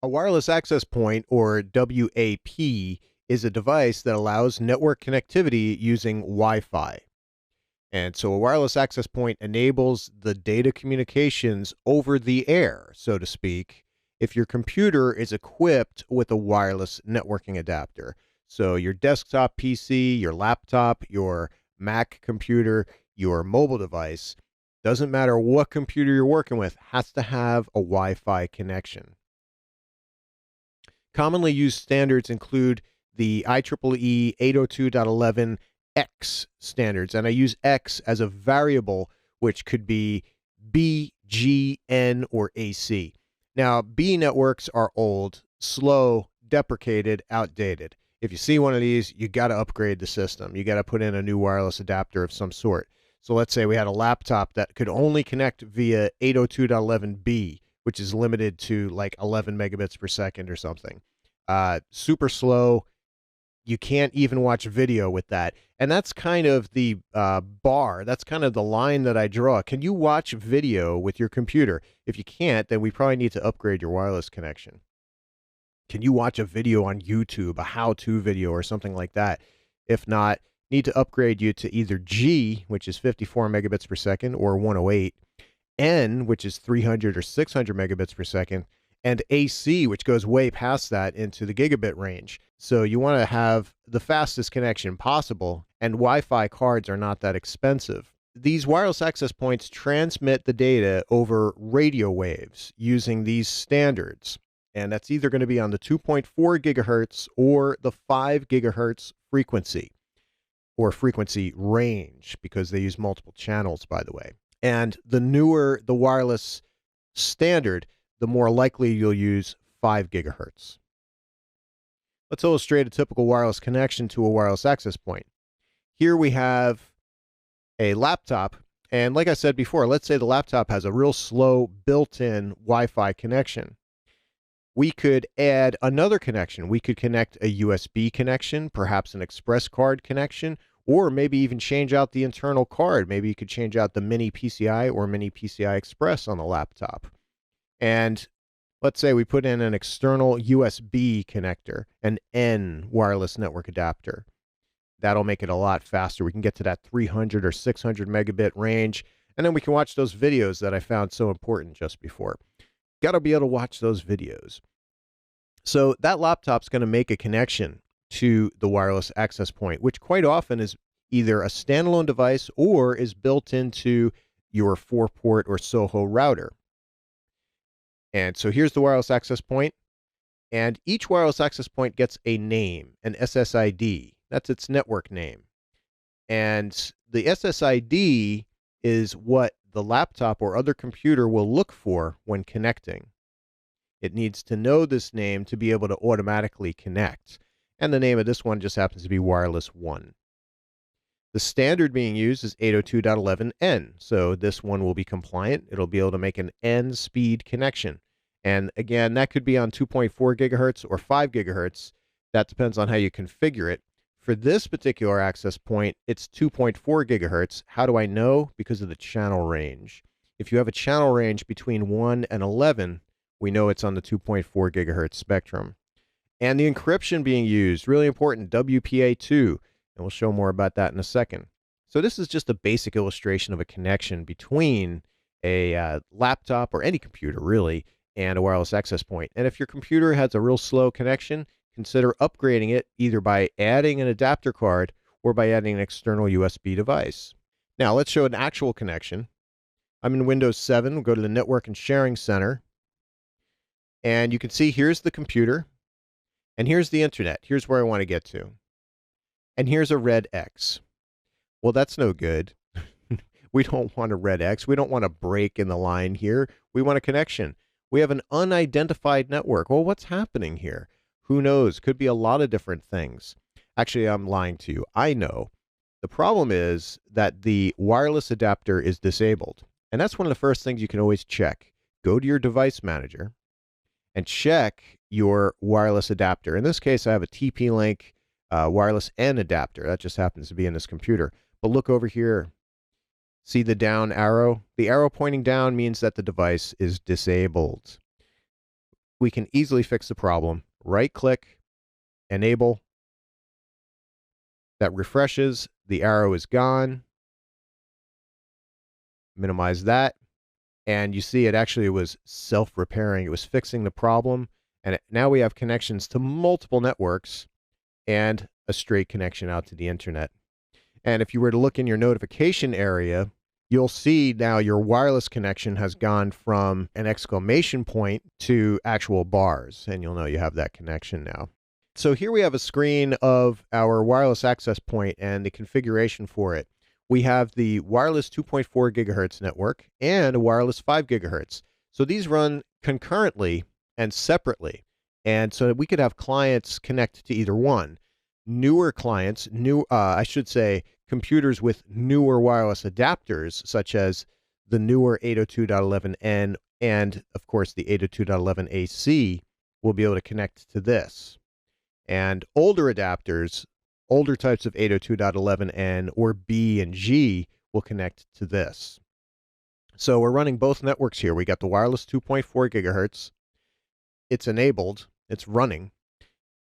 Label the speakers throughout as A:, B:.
A: A wireless access point, or WAP, is a device that allows network connectivity using Wi-Fi. And so a wireless access point enables the data communications over the air, so to speak, if your computer is equipped with a wireless networking adapter. So your desktop PC, your laptop, your Mac computer, your mobile device, doesn't matter what computer you're working with, has to have a Wi-Fi connection. Commonly used standards include the IEEE 802.11x standards, and I use X as a variable, which could be B, G, N, or AC. Now, B networks are old, slow, deprecated, outdated. If you see one of these, you got to upgrade the system. You got to put in a new wireless adapter of some sort. So let's say we had a laptop that could only connect via 802.11b, which is limited to like 11 megabits per second or something. Super slow. You can't even watch video with that. And that's kind of the bar. That's kind of the line that I draw. Can you watch video with your computer? If you can't, then we probably need to upgrade your wireless connection. Can you watch a video on YouTube, a how-to video or something like that? If not, need to upgrade you to either G, which is 54 megabits per second, or 108, N, which is 300 or 600 megabits per second, and AC, which goes way past that into the gigabit range. So you want to have the fastest connection possible, and Wi-Fi cards are not that expensive. These wireless access points transmit the data over radio waves using these standards, and that's either going to be on the 2.4 gigahertz or the 5 gigahertz frequency, or frequency range, because they use multiple channels, by the way. And the newer the wireless standard, the more likely you'll use 5 gigahertz. Let's illustrate a typical wireless connection to a wireless access point. Here we have a laptop, and like I said before, let's say the laptop has a real slow built-in Wi-Fi connection. We could add another connection. We could connect a USB connection, perhaps an express card connection, or maybe even change out the internal card. Maybe you could change out the mini PCI or mini PCI Express on the laptop. And let's say we put in an external USB connector, an N wireless network adapter. That'll make it a lot faster. We can get to that 300 or 600 megabit range, and then we can watch those videos that I found so important just before. Got to be able to watch those videos. So that laptop's going to make a connection to the wireless access point, which quite often is either a standalone device or is built into your 4-port or SOHO router. And so here's the wireless access point, and each wireless access point gets a name, an SSID. That's its network name. And the SSID is what the laptop or other computer will look for when connecting. It needs to know this name to be able to automatically connect. And the name of this one just happens to be Wireless 1. The standard being used is 802.11n, so this one will be compliant. It'll be able to make an N speed connection. And again, that could be on 2.4 gigahertz or 5 gigahertz. That depends on how you configure it. For this particular access point, it's 2.4 gigahertz. How do I know? Because of the channel range. If you have a channel range between 1 and 11, we know it's on the 2.4 gigahertz spectrum. And the encryption being used, really important, WPA2. And we'll show more about that in a second. So this is just a basic illustration of a connection between a laptop or any computer, really, and a wireless access point. And if your computer has a real slow connection, consider upgrading it either by adding an adapter card or by adding an external USB device. Now, let's show an actual connection. I'm in Windows 7. We'll go to the Network and Sharing Center. And you can see here's the computer, and here's the internet. Here's where I want to get to. And here's a red X. Well, that's no good. We don't want a red X. We don't want a break in the line here. We want a connection. We have an unidentified network. Well, what's happening here? Who knows? Could be a lot of different things. Actually, I'm lying to you. I know. The problem is that the wireless adapter is disabled. And that's one of the first things you can always check. Go to your device manager and check your wireless adapter. In this case, I have a TP-Link wireless N adapter. That just happens to be in this computer. But look over here. See the down arrow? The arrow pointing down means that the device is disabled. we can easily fix the problem. Right click, enable, that refreshes, the arrow is gone. Minimize that. And you see it actually was self-repairing. It was fixing the problem. And now we have connections to multiple networks and a straight connection out to the internet. And if you were to look in your notification area, you'll see now your wireless connection has gone from an exclamation point to actual bars, and you'll know you have that connection now. So here we have a screen of our wireless access point and the configuration for it. We have the wireless 2.4 gigahertz network and a wireless 5 gigahertz. So these run concurrently and separately. And so we could have clients connect to either one. Newer clients, computers with newer wireless adapters, such as the newer 802.11n and, of course, the 802.11ac, will be able to connect to this. And older adapters, older types of 802.11n or B and G, will connect to this. So we're running both networks here. We got the wireless 2.4 gigahertz. It's enabled. It's running.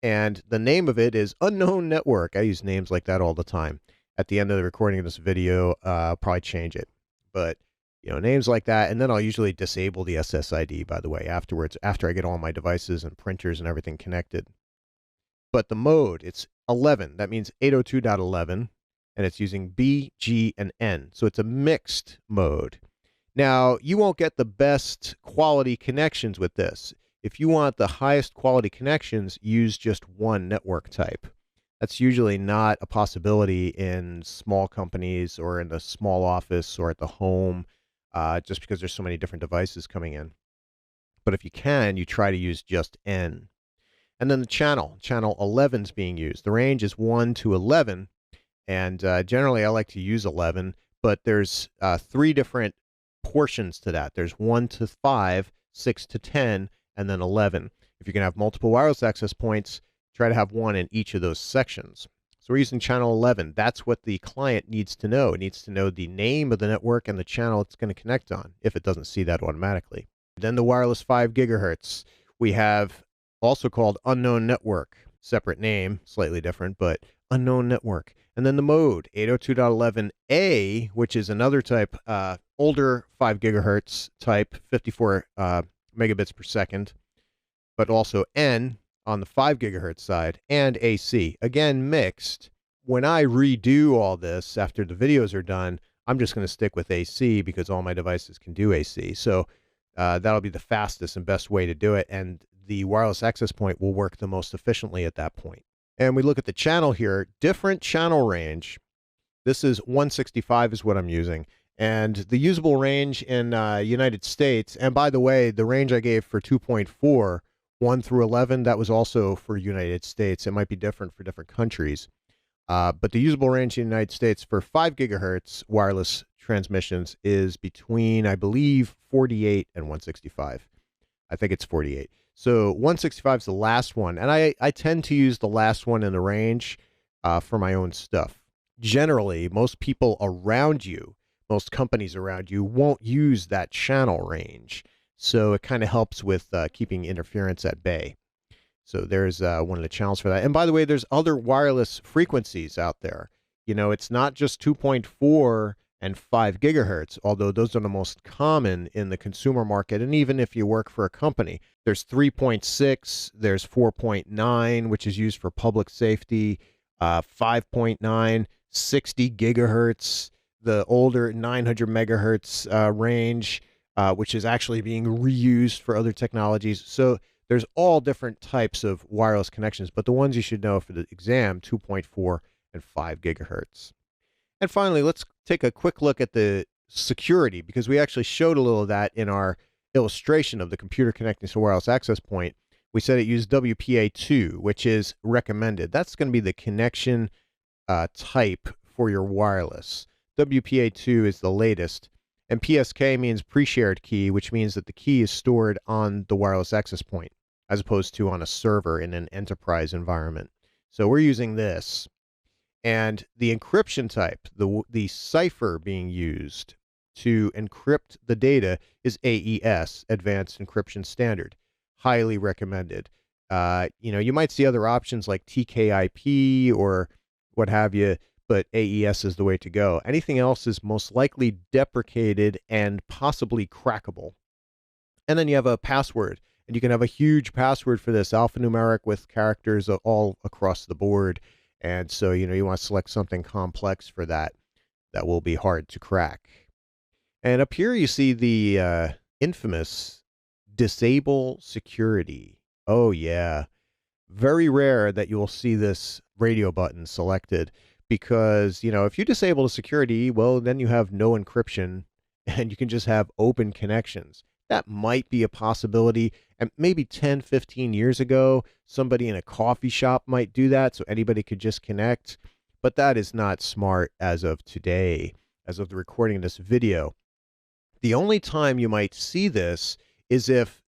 A: And the name of it is Unknown Network. I use names like that all the time. At the end of the recording of this video, I'll probably change it. But, names like that. And then I'll usually disable the SSID, by the way, afterwards, after I get all my devices and printers and everything connected. But the mode, it's 11. That means 802.11. And it's using B, G, and N. So it's a mixed mode. Now, you won't get the best quality connections with this. If you want the highest quality connections, use just one network type. That's usually not a possibility in small companies or in the small office or at the home, just because there's so many different devices coming in. But if you can, you try to use just N. And then the channel 11 is being used. The range is 1 to 11, and generally I like to use 11, but there's 3 different portions to that. There's 1 to 5, 6 to 10, and then 11. If you're going to have multiple wireless access points, try to have one in each of those sections. So we're using channel 11. That's what the client needs to know. It needs to know the name of the network and the channel it's going to connect on, if it doesn't see that automatically. Then the wireless 5 gigahertz. We have also called Unknown Network. Separate name, slightly different, but Unknown Network. And then the mode, 802.11a, which is another type, older 5 gigahertz type, 54 megabits per second, but also N on the 5 gigahertz side, and AC. Again, mixed. When I redo all this after the videos are done, I'm just going to stick with AC because all my devices can do AC. So that'll be the fastest and best way to do it, and the wireless access point will work the most efficiently at that point. And we look at the channel here, different channel range. This is 165 is what I'm using. And the usable range in United States, and by the way, the range I gave for 2.4, 1 through 11, that was also for United States. It might be different for different countries. But the usable range in the United States for 5 gigahertz wireless transmissions is between, I believe, 48 and 165. I think it's 48. So 165 is the last one. And I tend to use the last one in the range for my own stuff. Generally, most people around you, most companies around you won't use that channel range. So it kind of helps with keeping interference at bay. So there's one of the channels for that. And by the way, there's other wireless frequencies out there. It's not just 2.4 and 5 gigahertz, although those are the most common in the consumer market. And even if you work for a company, there's 3.6, there's 4.9, which is used for public safety, 5.9, 60 gigahertz, the older 900 megahertz range, which is actually being reused for other technologies. So there's all different types of wireless connections, but the ones you should know for the exam, 2.4 and 5 gigahertz. And finally, let's take a quick look at the security, because we actually showed a little of that in our illustration of the computer connecting to a wireless access point. We said it used WPA2, which is recommended. That's going to be the connection type for your wireless. WPA2 is the latest. And PSK means pre-shared key, which means that the key is stored on the wireless access point, as opposed to on a server in an enterprise environment. So we're using this. And the encryption type, the cipher being used to encrypt the data, is AES, Advanced Encryption Standard. highly recommended. You might see other options like TKIP or what have you, but AES is the way to go. Anything else is most likely deprecated and possibly crackable. And then you have a password, and you can have a huge password for this, alphanumeric with characters all across the board. And so, you want to select something complex for that. That will be hard to crack. And up here you see the infamous disable security. Oh, yeah. Very rare that you will see this radio button selected because, if you disable the security, well, then you have no encryption and you can just have open connections. That might be a possibility. And maybe 10, 15 years ago, somebody in a coffee shop might do that so anybody could just connect. But that is not smart as of today, as of the recording of this video. The only time you might see this is if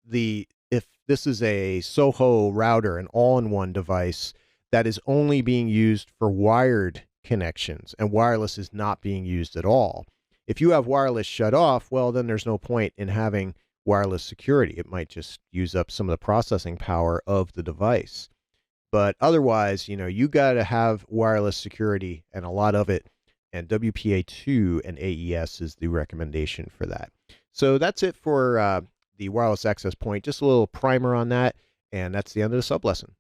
A: this is a Soho router, an all-in-one device that is only being used for wired connections and wireless is not being used at all. If you have wireless shut off, well, then there's no point in having wireless security. It might just use up some of the processing power of the device. But otherwise, you got to have wireless security and a lot of it. And WPA2 and AES is the recommendation for that. So that's it for the wireless access point. Just a little primer on that. And that's the end of the sub lesson.